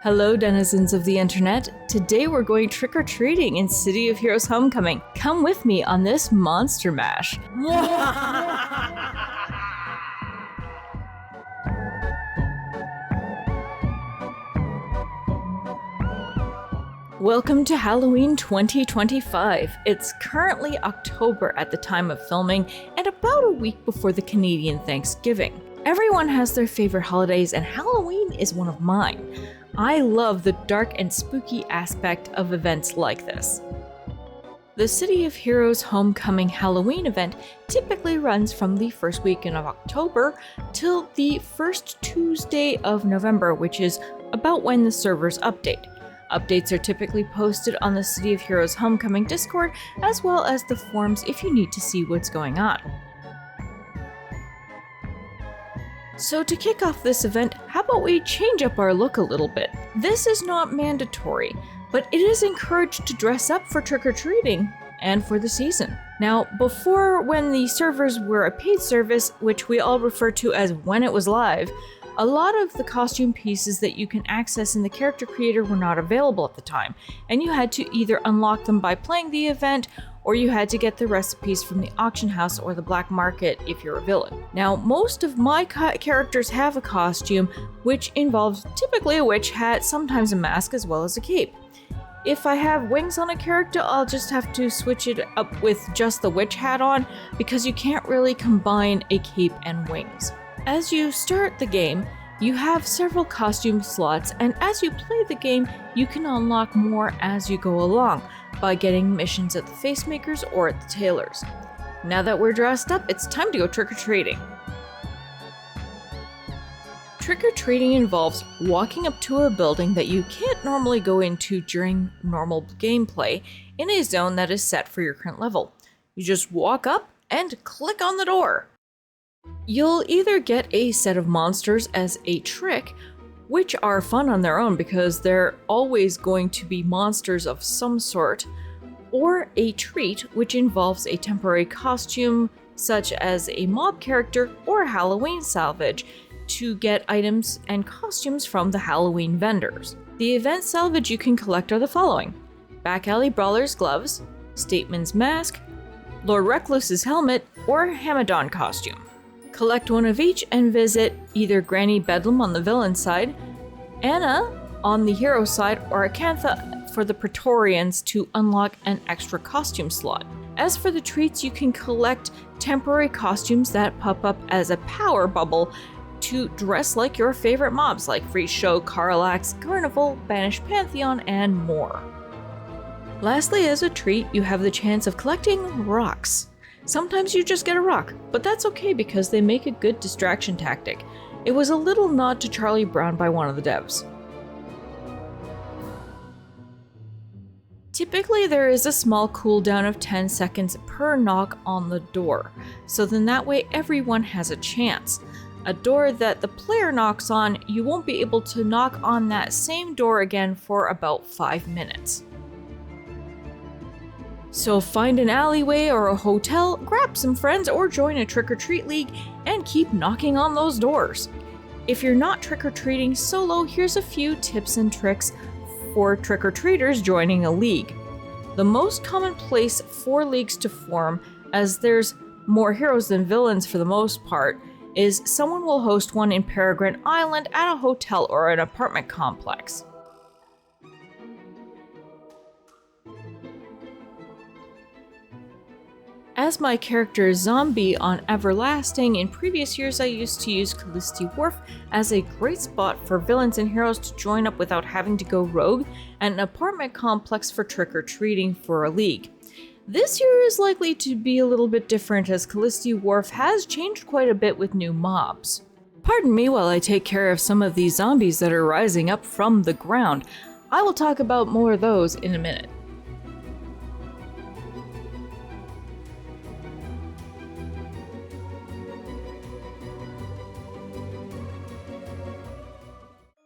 Hello, denizens of the internet. Today we're going trick-or-treating in City of Heroes Homecoming. Come with me on this monster mash. Welcome to Halloween 2025. It's currently October at the time of filming and about a week before the Canadian Thanksgiving. Everyone has their favorite holidays and Halloween is one of mine. I love the dark and spooky aspect of events like this. The City of Heroes Homecoming Halloween event typically runs from the first weekend of October till the first Tuesday of November, which is about when the servers update. Updates are typically posted on the City of Heroes Homecoming Discord, as well as the forums if you need to see what's going on. So to kick off this event, how about we change up our look a little bit? This is not mandatory, but it is encouraged to dress up for trick-or-treating and for the season. Now, before when the servers were a paid service, which we all refer to as when it was live, a lot of the costume pieces that you can access in the character creator were not available at the time, and you had to either unlock them by playing the event, or you had to get the recipes from the auction house or the black market if you're a villain. Now, most of my characters have a costume, which involves typically a witch hat, sometimes a mask, as well as a cape. If I have wings on a character, I'll just have to switch it up with just the witch hat on, because you can't really combine a cape and wings. As you start the game, you have several costume slots, and as you play the game, you can unlock more as you go along, by getting missions at the face makers or at the tailors. Now that we're dressed up, it's time to go trick-or-treating. Trick-or-treating involves walking up to a building that you can't normally go into during normal gameplay in a zone that is set for your current level. You just walk up and click on the door. You'll either get a set of monsters as a trick, which are fun on their own because they're always going to be monsters of some sort, or a treat, which involves a temporary costume, such as a mob character or Halloween salvage, to get items and costumes from the Halloween vendors. The event salvage you can collect are the following: Back Alley Brawler's gloves, Stateman's mask, Lord Recluse's helmet, or Hamadon costume. Collect one of each and visit either Granny Bedlam on the villain side, Anna on the hero side, or Acantha for the Praetorians to unlock an extra costume slot. As for the treats, you can collect temporary costumes that pop up as a power bubble to dress like your favorite mobs like Freeze Show, Carlax, Carnival, Banished Pantheon, and more. Lastly, as a treat, you have the chance of collecting rocks. Sometimes you just get a rock, but that's okay because they make a good distraction tactic. It was a little nod to Charlie Brown by one of the devs. Typically there is a small cooldown of 10 seconds per knock on the door, so then that way everyone has a chance. A door that the player knocks on, you won't be able to knock on that same door again for about 5 minutes. So find an alleyway or a hotel, grab some friends, or join a trick-or-treat league and keep knocking on those doors. If you're not trick-or-treating solo, here's a few tips and tricks for trick-or-treaters joining a league. The most common place for leagues to form, as there's more heroes than villains for the most part, is someone will host one in Peregrine Island at a hotel or an apartment complex. As my character Zombie on Everlasting, in previous years I used to use Callisti Wharf as a great spot for villains and heroes to join up without having to go rogue, and an apartment complex for trick-or-treating for a league. This year is likely to be a little bit different as Callisti Wharf has changed quite a bit with new mobs. Pardon me while I take care of some of these zombies that are rising up from the ground. I will talk about more of those in a minute.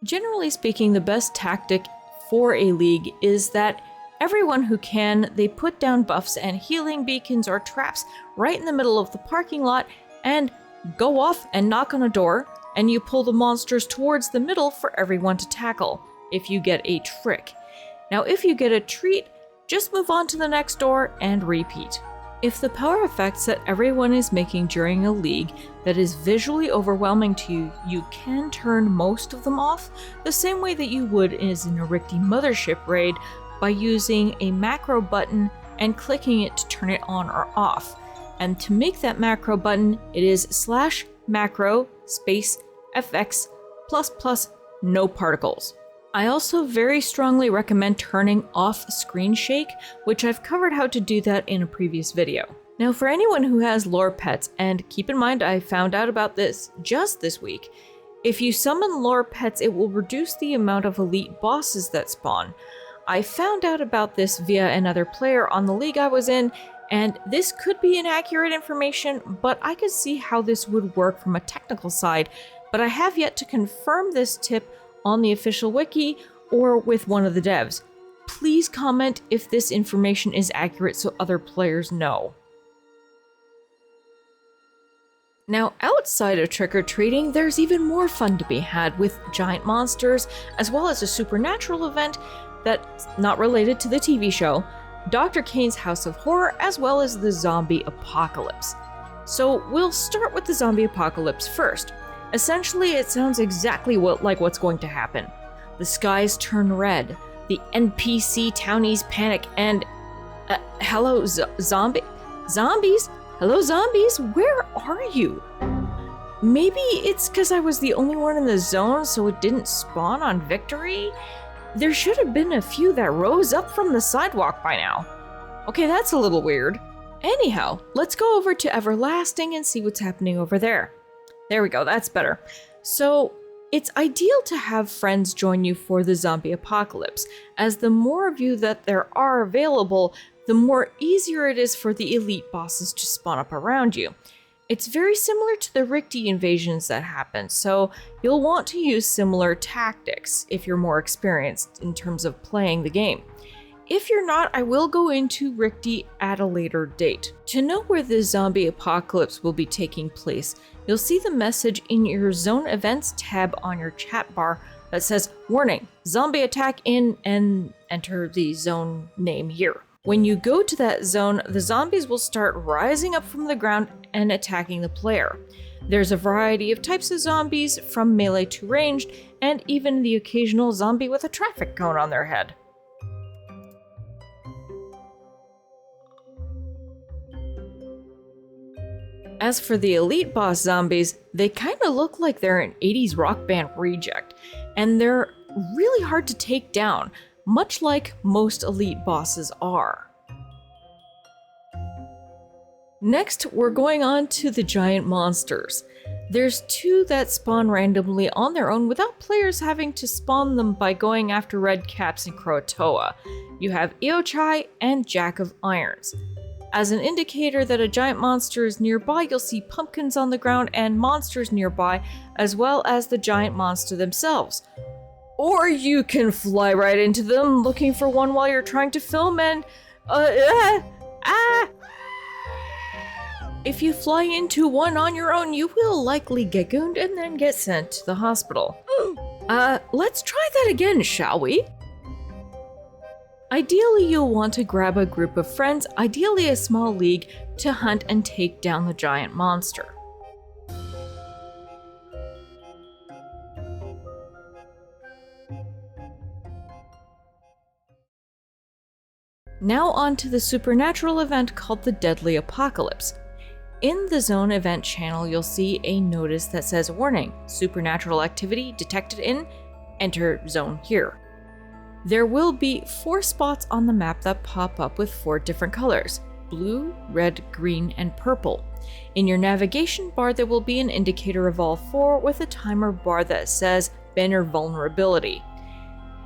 Generally speaking, the best tactic for a league is that everyone who can, they put down buffs and healing beacons or traps right in the middle of the parking lot and go off and knock on a door, and you pull the monsters towards the middle for everyone to tackle. if you get a trick. Now, if you get a treat, just move on to the next door and repeat. If the power effects that everyone is making during a league that is visually overwhelming to you, you can turn most of them off the same way that you would as in a Rikti Mothership raid by using a macro button and clicking it to turn it on or off. And to make that macro button, it is /macro space fx ++ no particles. I also very strongly recommend turning off screen shake, which I've covered how to do that in a previous video. Now for anyone who has lore pets, and keep in mind I found out about this just this week, if you summon lore pets it will reduce the amount of elite bosses that spawn. I found out about this via another player on the league I was in, and this could be inaccurate information, but I could see how this would work from a technical side, but I have yet to confirm this tip on the official wiki or with one of the devs. Please comment if this information is accurate so other players know. Now, outside of trick-or-treating, there's even more fun to be had with giant monsters, as well as a supernatural event that's not related to the TV show, Dr. Kane's House of Horror, as well as the zombie apocalypse. So we'll start with the zombie apocalypse first. Essentially, it sounds exactly like what's going to happen. The skies turn red, the NPC townies panic, and hello zombies? Hello zombies, where are you? Maybe it's because I was the only one in the zone so it didn't spawn on victory? There should have been a few that rose up from the sidewalk by now. Okay, that's a little weird. Anyhow, let's go over to Everlasting and see what's happening over there. There we go, that's better. So, it's ideal to have friends join you for the zombie apocalypse, as the more of you that there are available, the more easier it is for the elite bosses to spawn up around you. It's very similar to the Rikti invasions that happen, so you'll want to use similar tactics if you're more experienced in terms of playing the game. If you're not, I will go into Rikti at a later date. To know where the zombie apocalypse will be taking place, you'll see the message in your Zone Events tab on your chat bar that says, "Warning, zombie attack in," and enter the zone name here. When you go to that zone, the zombies will start rising up from the ground and attacking the player. There's a variety of types of zombies, from melee to ranged, and even the occasional zombie with a traffic cone on their head. As for the elite boss zombies, they kinda look like they're an 80s rock band reject, and they're really hard to take down, much like most elite bosses are. Next, we're going on to the giant monsters. There's two that spawn randomly on their own without players having to spawn them by going after Red Caps and Kroatoa. You have Eochai and Jack of Irons. As an indicator that a giant monster is nearby, you'll see pumpkins on the ground and monsters nearby, as well as the giant monster themselves. Or you can fly right into them looking for one while you're trying to film and... If you fly into one on your own, you will likely get gooned and then get sent to the hospital. Let's try that again, shall we? Ideally, you'll want to grab a group of friends, ideally a small league, to hunt and take down the giant monster. Now on to the supernatural event called the Deadly Apocalypse. In the Zone Event channel, you'll see a notice that says, "Warning, supernatural activity detected in, enter zone here." There will be 4 spots on the map that pop up with 4 different colors: blue, red, green, and purple. In your navigation bar, there will be an indicator of all 4 with a timer bar that says banner vulnerability.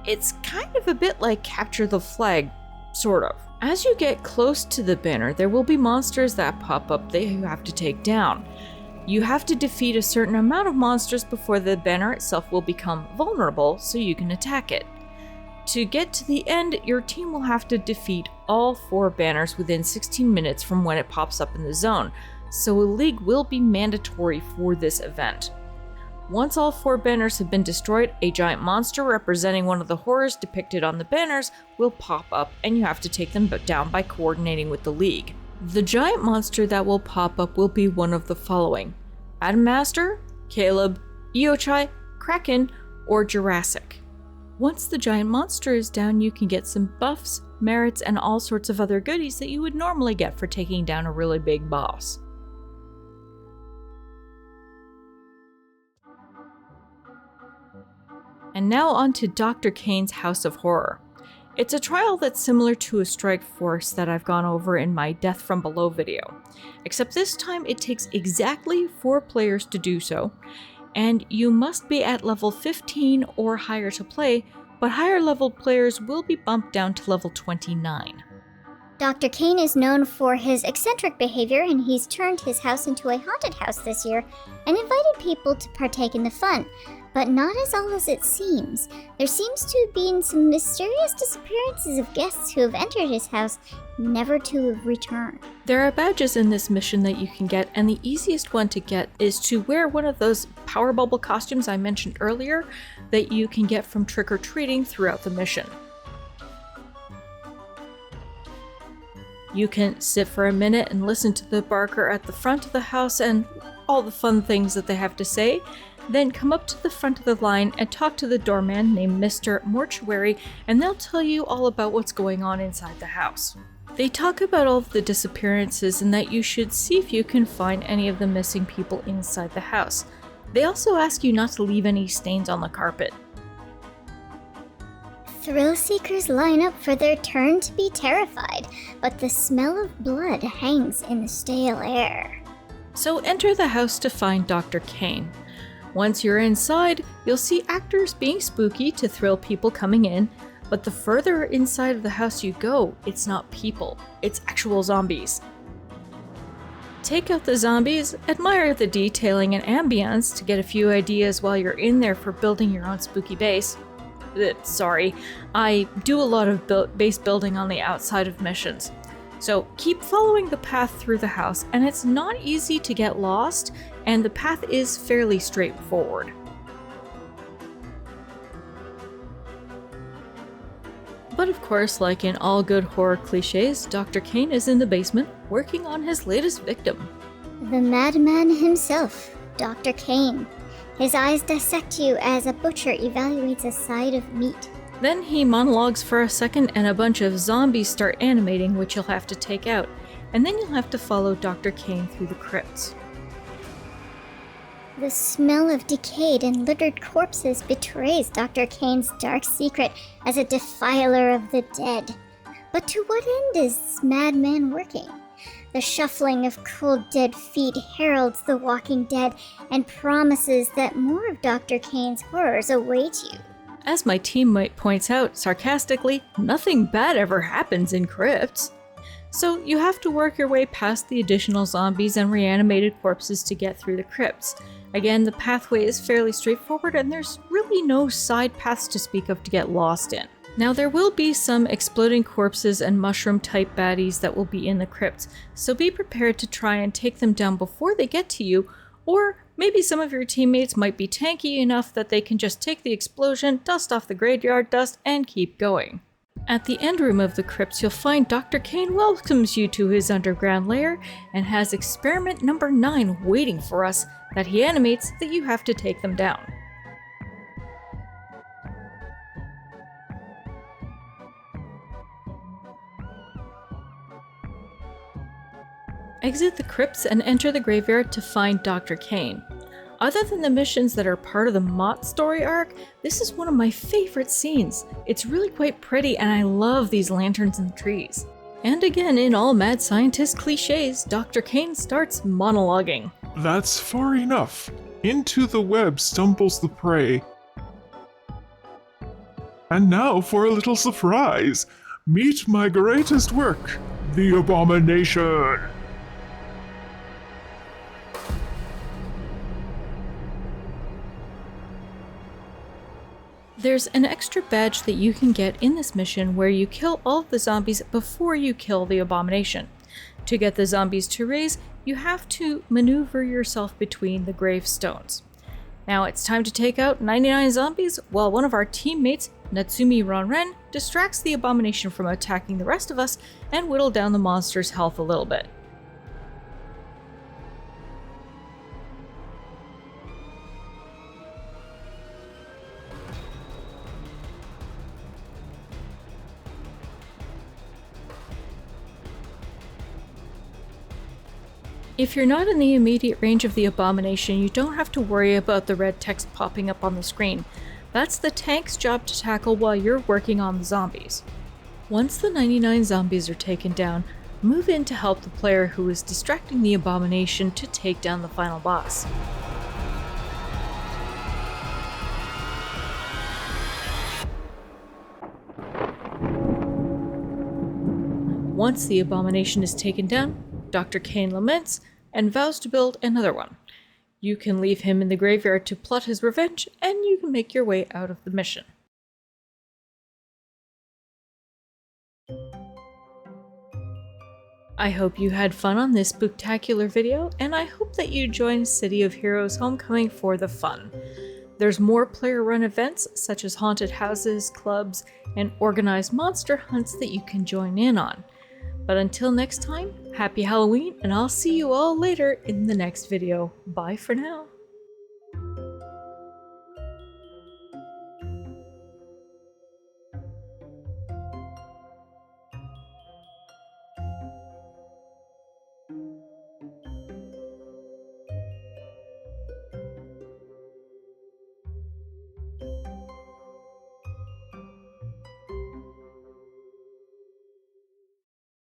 It's kind of a bit like capture the flag, sort of. As you get close to the banner, there will be monsters that pop up that you have to take down. You have to defeat a certain amount of monsters before the banner itself will become vulnerable so you can attack it. To get to the end, your team will have to defeat all 4 banners within 16 minutes from when it pops up in the zone, so a league will be mandatory for this event. Once all 4 banners have been destroyed, a giant monster representing one of the horrors depicted on the banners will pop up, and you have to take them down by coordinating with the League. The giant monster that will pop up will be one of the following: Adam Master, Caleb, Eochai, Kraken, or Jurassic. Once the giant monster is down, you can get some buffs, merits, and all sorts of other goodies that you would normally get for taking down a really big boss. And now on to Dr. Kane's House of Horror. It's a trial that's similar to a strike force that I've gone over in my Death from Below video, except this time it takes exactly 4 players to do so, and you must be at level 15 or higher to play, but higher leveled players will be bumped down to level 29. Dr. Kane is known for his eccentric behavior, and he's turned his house into a haunted house this year and invited people to partake in the fun. But not as all as it seems. There seems to have been some mysterious disappearances of guests who have entered his house, never to have returned. There are badges in this mission that you can get, and the easiest one to get is to wear one of those power bubble costumes I mentioned earlier that you can get from trick-or-treating throughout the mission. You can sit for a minute and listen to the barker at the front of the house and all the fun things that they have to say, then come up to the front of the line and talk to the doorman named Mr. Mortuary, and they'll tell you all about what's going on inside the house. They talk about all of the disappearances and that you should see if you can find any of the missing people inside the house. They also ask you not to leave any stains on the carpet. Thrill seekers line up for their turn to be terrified, but the smell of blood hangs in the stale air. So enter the house to find Dr. Kane. Once you're inside, you'll see actors being spooky to thrill people coming in, but the further inside of the house you go, it's not people, it's actual zombies. Take out the zombies, admire the detailing and ambience to get a few ideas while you're in there for building your own spooky base. Sorry, I do a lot of base building on the outside of missions. So keep following the path through the house, and it's not easy to get lost, and the path is fairly straightforward. But of course, like in all good horror cliches, Dr. Kane is in the basement working on his latest victim. The madman himself, Dr. Kane. His eyes dissect you as a butcher evaluates a side of meat. Then he monologues for a second and a bunch of zombies start animating, which you'll have to take out, and then you'll have to follow Dr. Kane through the crypts. The smell of decayed and littered corpses betrays Dr. Kane's dark secret as a defiler of the dead. But to what end is this madman working? The shuffling of cold dead feet heralds the walking dead and promises that more of Dr. Kane's horrors await you. As my teammate points out sarcastically, nothing bad ever happens in crypts. So you have to work your way past the additional zombies and reanimated corpses to get through the crypts. Again, the pathway is fairly straightforward and there's really no side paths to speak of to get lost in. Now there will be some exploding corpses and mushroom type baddies that will be in the crypts, so be prepared to try and take them down before they get to you, or maybe some of your teammates might be tanky enough that they can just take the explosion, dust off the graveyard dust, and keep going. At the end room of the crypts, you'll find Dr. Kane welcomes you to his underground lair and has experiment number 9 waiting for us that he animates that you have to take them down. Exit the crypts and enter the graveyard to find Dr. Kane. Other than the missions that are part of the Mott story arc, this is one of my favorite scenes. It's really quite pretty and I love these lanterns and trees. And again, in all mad scientist cliches, Dr. Kane starts monologuing. That's far enough. Into the web stumbles the prey. And now for a little surprise. Meet my greatest work, the Abomination. There's an extra badge that you can get in this mission where you kill all of the zombies before you kill the Abomination. To get the zombies to raise, you have to maneuver yourself between the gravestones. Now it's time to take out 99 zombies while one of our teammates, Natsumi Ronren, distracts the abomination from attacking the rest of us and whittle down the monster's health a little bit. If you're not in the immediate range of the abomination, you don't have to worry about the red text popping up on the screen. That's the tank's job to tackle while you're working on the zombies. Once the 99 zombies are taken down, move in to help the player who is distracting the abomination to take down the final boss. Once the abomination is taken down, Dr. Kane laments and vows to build another one. You can leave him in the graveyard to plot his revenge, and you can make your way out of the mission. I hope you had fun on this spooktacular video, and I hope that you join City of Heroes Homecoming for the fun. There's more player-run events such as haunted houses, clubs, and organized monster hunts that you can join in on. But until next time, happy Halloween, and I'll see you all later in the next video. Bye for now.